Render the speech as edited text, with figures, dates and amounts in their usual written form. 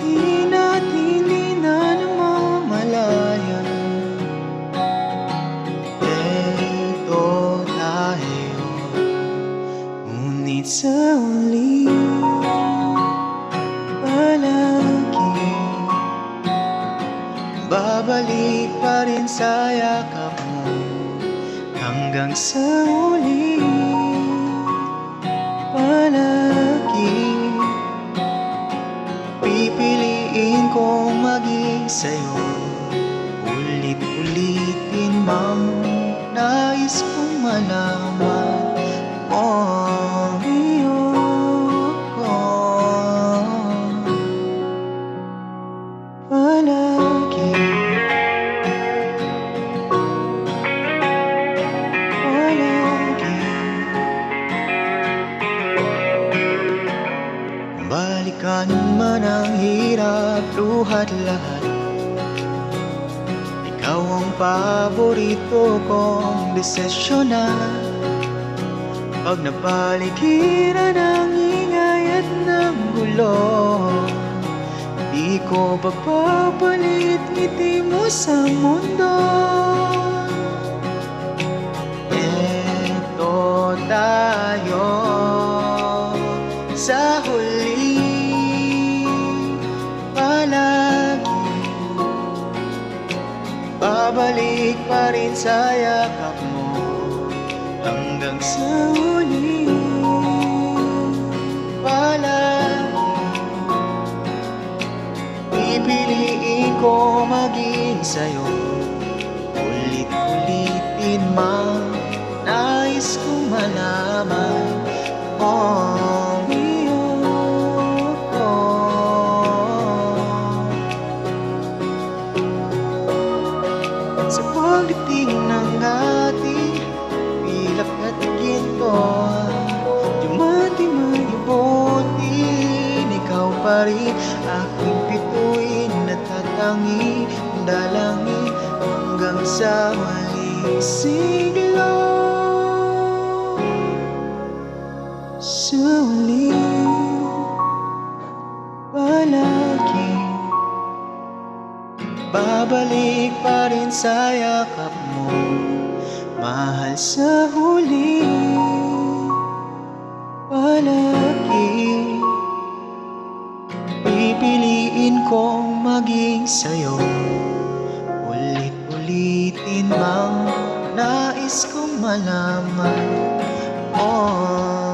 di natin di na namamalayan. Eto tayo, ngunit sa huli palagi babalik pa rin sa yakap mo hanggang sa huli. Palagi pipiliin kong maging sa'yo, ulit-ulitin mang nais kong malaman mo ko. Palagi, palagi balikan man ang hirap, luhat lahat, ikaw ang paborito kong desisyonan. Pag napaligiran ng ingay at ng gulo, di ko pagpapalit ngiti mo sa mundo. Eto tayo sa huli, palagi babalik pa rin sa yakap mo hanggang sa huli. Palagi pipiliin ko maging sa'yo, ulit-ulitin mang nais kong malaman mo. Sa pagdating ng ating pilak at ginto, dumati man ibutin, ikaw pa rin aking bituin at tatangi, dalangin hanggang sa maling siglo. Sa huli, palagi babalik pa rin sa yakap mo, mahal sa huli. Palagi pipiliin kong maging sa'yo, ulit-ulitin mang nais kong malaman. Oh,